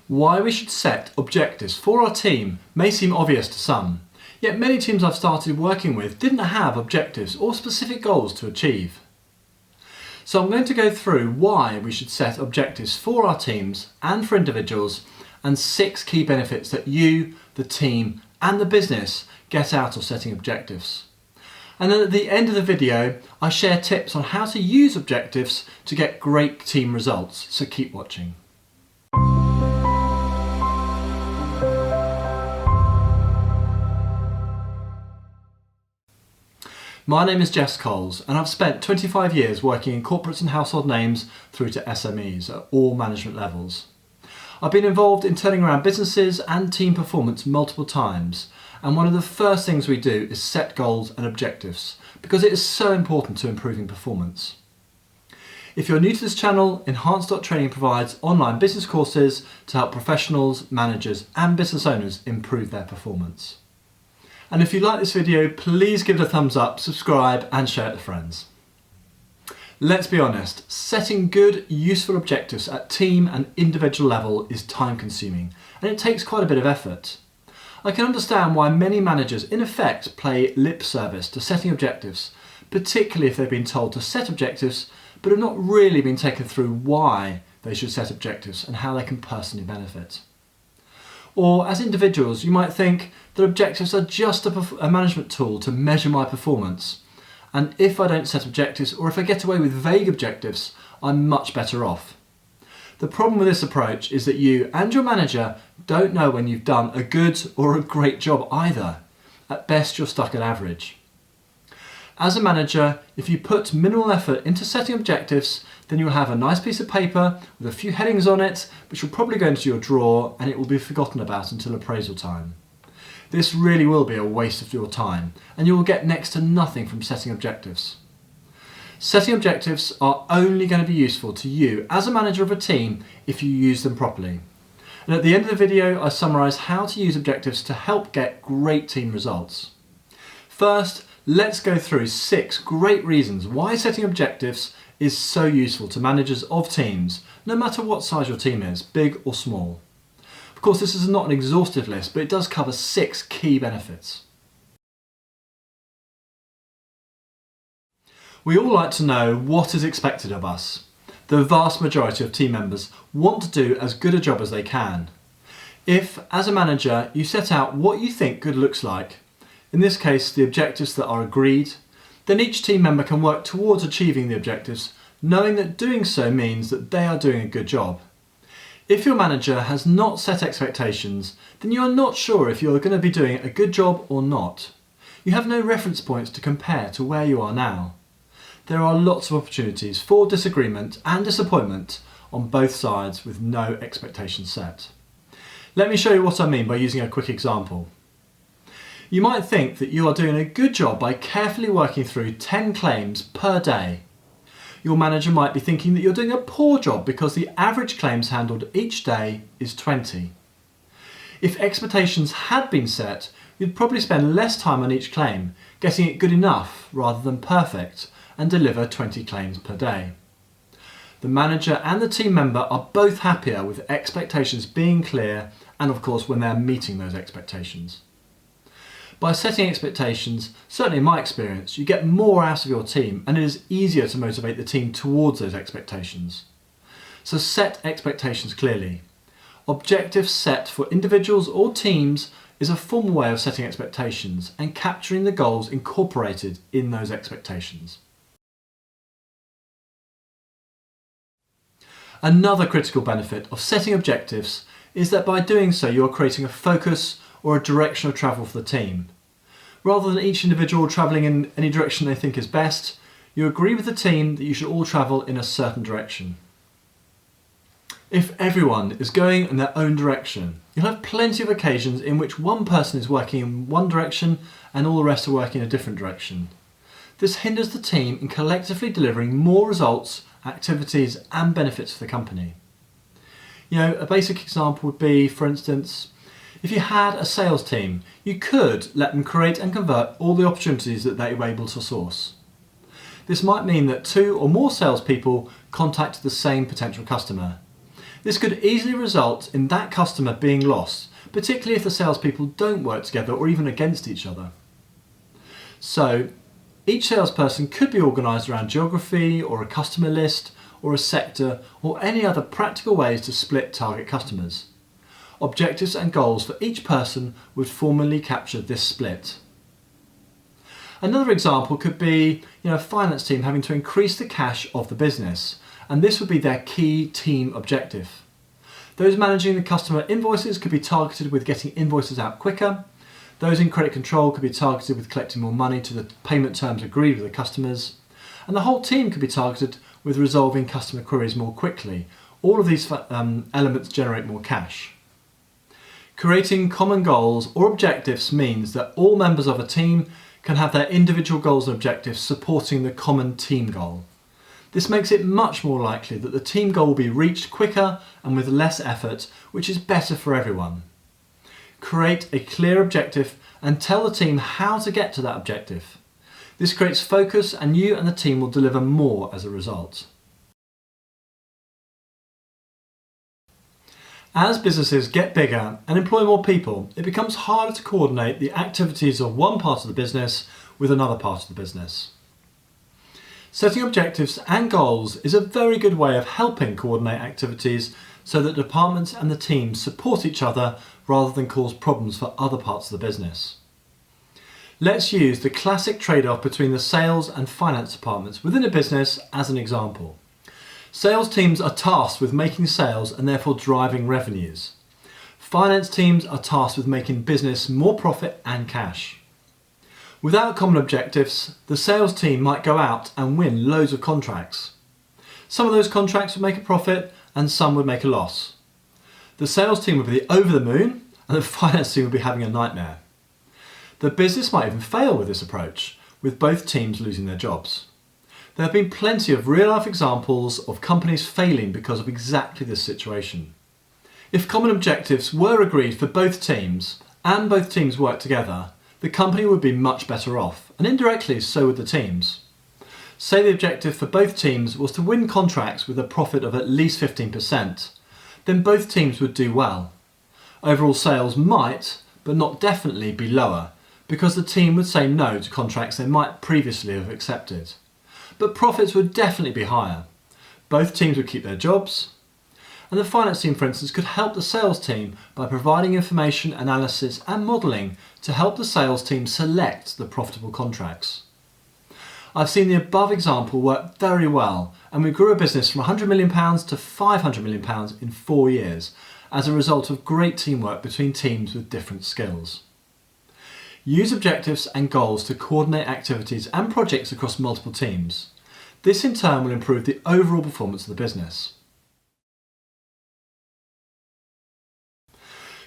Why we should set objectives for our team may seem obvious to some, yet many teams I've started working with didn't have objectives or specific goals to achieve. So I'm going to go through why we should set objectives for our teams and for individuals, and 6 key benefits that you, the team and the business get out of setting objectives. And then at the end of the video I share tips on how to use objectives to get great team results, so keep watching. My name is Jess Coles and I've spent 25 years working in corporates and household names through to SMEs at all management levels. I've been involved in turning around businesses and team performance multiple times, and one of the first things we do is set goals and objectives because it is so important to improving performance. If you're new to this channel, Enhance.training provides online business courses to help professionals, managers and business owners improve their performance. And if you like this video, please give it a thumbs up, subscribe and share it with friends. Let's be honest, setting good, useful objectives at team and individual level is time consuming and it takes quite a bit of effort. I can understand why many managers in effect play lip service to setting objectives, particularly if they've been told to set objectives but have not really been taken through why they should set objectives and how they can personally benefit. Or as individuals, you might think that objectives are just a management tool to measure my performance. And if I don't set objectives, or if I get away with vague objectives, I'm much better off. The problem with this approach is that you and your manager don't know when you've done a good or a great job either. At best, you're stuck at average. As a manager, if you put minimal effort into setting objectives, then you'll have a nice piece of paper with a few headings on it, which will probably go into your drawer and it will be forgotten about until appraisal time. This really will be a waste of your time and you will get next to nothing from setting objectives. Setting objectives are only going to be useful to you as a manager of a team if you use them properly. And at the end of the video, I summarise how to use objectives to help get great team results. First, let's go through 6 great reasons why setting objectives is so useful to managers of teams, no matter what size your team is, big or small. Of course, this is not an exhaustive list, but it does cover 6 key benefits. We all like to know what is expected of us. The vast majority of team members want to do as good a job as they can. If, as a manager, you set out what you think good looks like, in this case the objectives that are agreed, then each team member can work towards achieving the objectives, knowing that doing so means that they are doing a good job. If your manager has not set expectations, then you are not sure if you are going to be doing a good job or not. You have no reference points to compare to where you are now. There are lots of opportunities for disagreement and disappointment on both sides with no expectations set. Let me show you what I mean by using a quick example. You might think that you are doing a good job by carefully working through 10 claims per day. Your manager might be thinking that you're doing a poor job because the average claims handled each day is 20. If expectations had been set, you'd probably spend less time on each claim, getting it good enough rather than perfect, and deliver 20 claims per day. The manager and the team member are both happier with expectations being clear and of course when they're meeting those expectations. By setting expectations, certainly in my experience, you get more out of your team and it is easier to motivate the team towards those expectations. So set expectations clearly. Objectives set for individuals or teams is a formal way of setting expectations and capturing the goals incorporated in those expectations. Another critical benefit of setting objectives is that by doing so you are creating a focus or a direction of travel for the team. Rather than each individual travelling in any direction they think is best, you agree with the team that you should all travel in a certain direction. If everyone is going in their own direction, you'll have plenty of occasions in which one person is working in one direction and all the rest are working in a different direction. This hinders the team in collectively delivering more results, activities and benefits for the company. A basic example would be, for instance, if you had a sales team, you could let them create and convert all the opportunities that they were able to source. This might mean that 2 or more salespeople contact the same potential customer. This could easily result in that customer being lost, particularly if the salespeople don't work together or even against each other. So, each salesperson could be organised around geography or a customer list or a sector or any other practical ways to split target customers. Objectives and goals for each person would formally capture this split. Another example could be a finance team having to increase the cash of the business, and this would be their key team objective. Those managing the customer invoices could be targeted with getting invoices out quicker. Those in credit control could be targeted with collecting more money to the payment terms agreed with the customers. And the whole team could be targeted with resolving customer queries more quickly. All of these elements generate more cash. Creating common goals or objectives means that all members of a team can have their individual goals and objectives supporting the common team goal. This makes it much more likely that the team goal will be reached quicker and with less effort, which is better for everyone. Create a clear objective and tell the team how to get to that objective. This creates focus, and you and the team will deliver more as a result. As businesses get bigger and employ more people, it becomes harder to coordinate the activities of one part of the business with another part of the business. Setting objectives and goals is a very good way of helping coordinate activities so that departments and the teams support each other rather than cause problems for other parts of the business. Let's use the classic trade-off between the sales and finance departments within a business as an example. Sales teams are tasked with making sales and therefore driving revenues. Finance teams are tasked with making business more profit and cash. Without common objectives, the sales team might go out and win loads of contracts. Some of those contracts would make a profit and some would make a loss. The sales team would be over the moon and the finance team would be having a nightmare. The business might even fail with this approach, with both teams losing their jobs. There have been plenty of real-life examples of companies failing because of exactly this situation. If common objectives were agreed for both teams and both teams worked together, the company would be much better off, and indirectly so would the teams. Say the objective for both teams was to win contracts with a profit of at least 15%, then both teams would do well. Overall sales might, but not definitely, be lower, because the team would say no to contracts they might previously have accepted. But profits would definitely be higher. Both teams would keep their jobs, and the finance team, for instance, could help the sales team by providing information, analysis and modelling to help the sales team select the profitable contracts. I've seen the above example work very well, and we grew a business from £100 million to £500 million in 4 years as a result of great teamwork between teams with different skills. Use objectives and goals to coordinate activities and projects across multiple teams. This in turn will improve the overall performance of the business.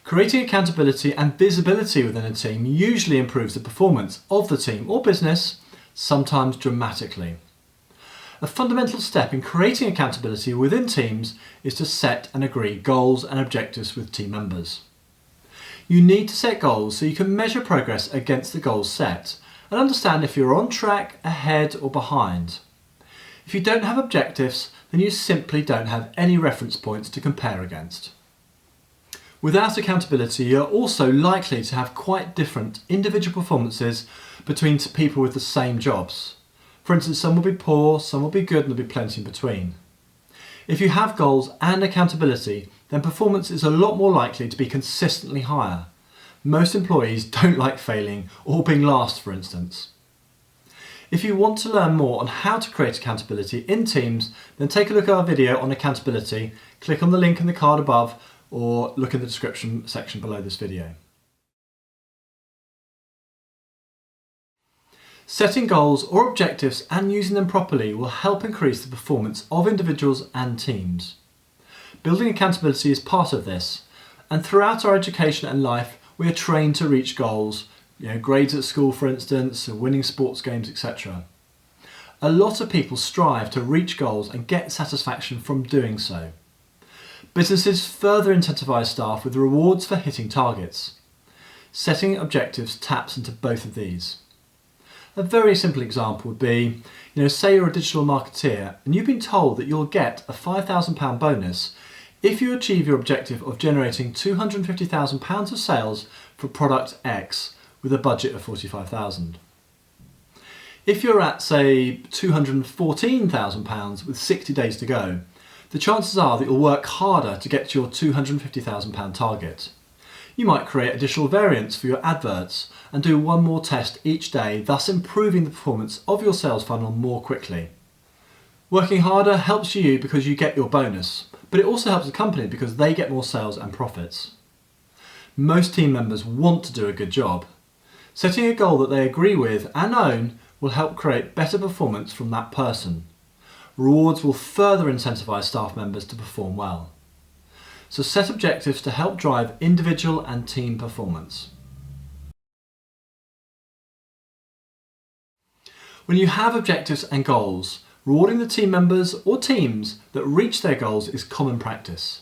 Creating accountability and visibility within a team usually improves the performance of the team or business, sometimes dramatically. A fundamental step in creating accountability within teams is to set and agree goals and objectives with team members. You need to set goals so you can measure progress against the goals set and understand if you're on track, ahead or behind. If you don't have objectives, then you simply don't have any reference points to compare against. Without accountability, you're also likely to have quite different individual performances between people with the same jobs. For instance, some will be poor, some will be good, and there'll be plenty in between. If you have goals and accountability, then performance is a lot more likely to be consistently higher. Most employees don't like failing or being last, for instance. If you want to learn more on how to create accountability in teams, then take a look at our video on accountability, click on the link in the card above, or look in the description section below this video. Setting goals or objectives and using them properly will help increase the performance of individuals and teams. Building accountability is part of this, and throughout our education and life we are trained to reach goals, grades at school for instance, winning sports games, etc. A lot of people strive to reach goals and get satisfaction from doing so. Businesses further incentivise staff with rewards for hitting targets. Setting objectives taps into both of these. A very simple example would be, say you're a digital marketeer and you've been told that you'll get a £5,000 bonus if you achieve your objective of generating £250,000 of sales for product X with a budget of £45,000. If you're at, say, £214,000 with 60 days to go, the chances are that you'll work harder to get to your £250,000 target. You might create additional variants for your adverts and do one more test each day, thus improving the performance of your sales funnel more quickly. Working harder helps you because you get your bonus, but it also helps the company because they get more sales and profits. Most team members want to do a good job. Setting a goal that they agree with and own will help create better performance from that person. Rewards will further incentivise staff members to perform well. So set objectives to help drive individual and team performance. When you have objectives and goals, rewarding the team members or teams that reach their goals is common practice,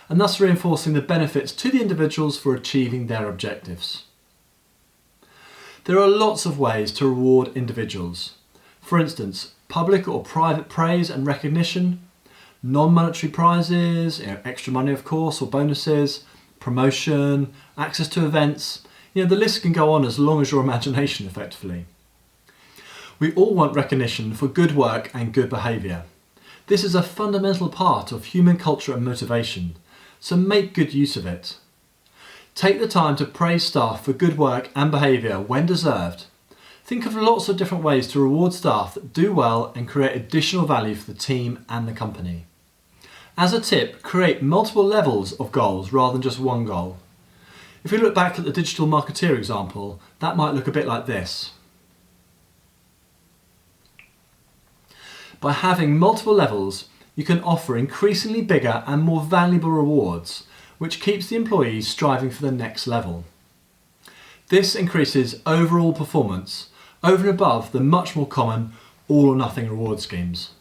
and thus reinforcing the benefits to the individuals for achieving their objectives. There are lots of ways to reward individuals. For instance, public or private praise and recognition, non-monetary prizes, extra money of course, or bonuses, promotion, access to events. The list can go on as long as your imagination effectively. We all want recognition for good work and good behaviour. This is a fundamental part of human culture and motivation, so make good use of it. Take the time to praise staff for good work and behaviour when deserved. Think of lots of different ways to reward staff that do well and create additional value for the team and the company. As a tip, create multiple levels of goals rather than just one goal. If we look back at the digital marketeer example, that might look a bit like this. By having multiple levels, you can offer increasingly bigger and more valuable rewards, which keeps the employees striving for the next level. This increases overall performance over and above the much more common all or nothing reward schemes.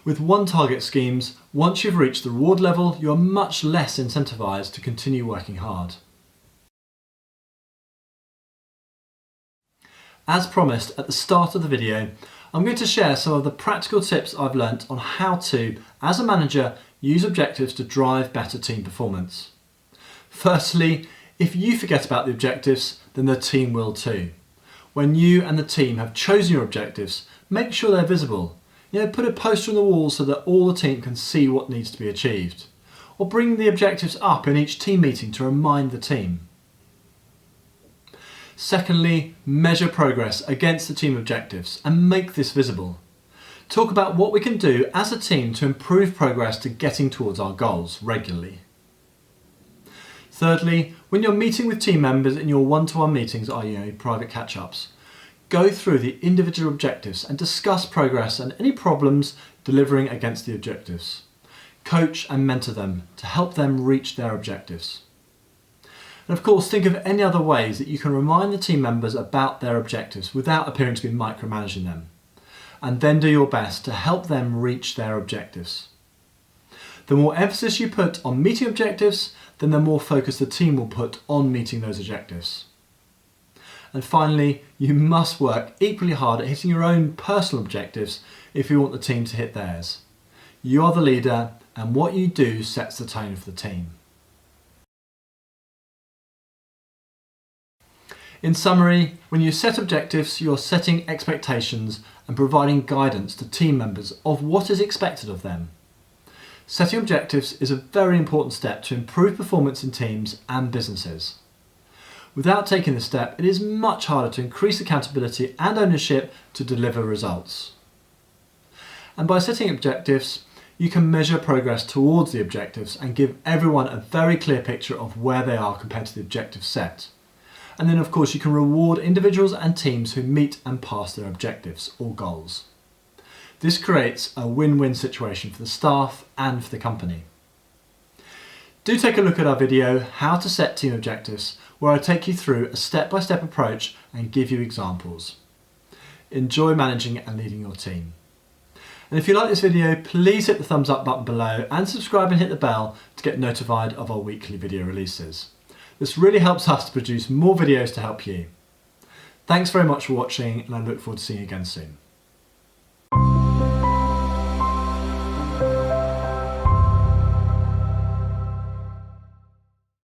With one target schemes, once you've reached the reward level, you are much less incentivised to continue working hard. As promised at the start of the video, I'm going to share some of the practical tips I've learnt on how to, as a manager, use objectives to drive better team performance. Firstly, if you forget about the objectives, then the team will too. When you and the team have chosen your objectives, make sure they're visible. Put a poster on the wall so that all the team can see what needs to be achieved. Or bring the objectives up in each team meeting to remind the team. Secondly, measure progress against the team objectives and make this visible. Talk about what we can do as a team to improve progress to getting towards our goals regularly. Thirdly, when you're meeting with team members in your one-to-one meetings, i.e. private catch-ups, go through the individual objectives and discuss progress and any problems delivering against the objectives. Coach and mentor them to help them reach their objectives. And of course, think of any other ways that you can remind the team members about their objectives without appearing to be micromanaging them. And then do your best to help them reach their objectives. The more emphasis you put on meeting objectives, then the more focus the team will put on meeting those objectives. And finally, you must work equally hard at hitting your own personal objectives if you want the team to hit theirs. You are the leader, and what you do sets the tone for the team. In summary, when you set objectives, you're setting expectations and providing guidance to team members of what is expected of them. Setting objectives is a very important step to improve performance in teams and businesses. Without taking this step, it is much harder to increase accountability and ownership to deliver results. And by setting objectives, you can measure progress towards the objectives and give everyone a very clear picture of where they are compared to the objectives set. And then of course you can reward individuals and teams who meet and pass their objectives or goals. This creates a win-win situation for the staff and for the company. Do take a look at our video, How to Set Team Objectives, where I take you through a step-by-step approach and give you examples. Enjoy managing and leading your team. And if you like this video, please hit the thumbs up button below and subscribe and hit the bell to get notified of our weekly video releases. This really helps us to produce more videos to help you. Thanks very much for watching, and I look forward to seeing you again soon.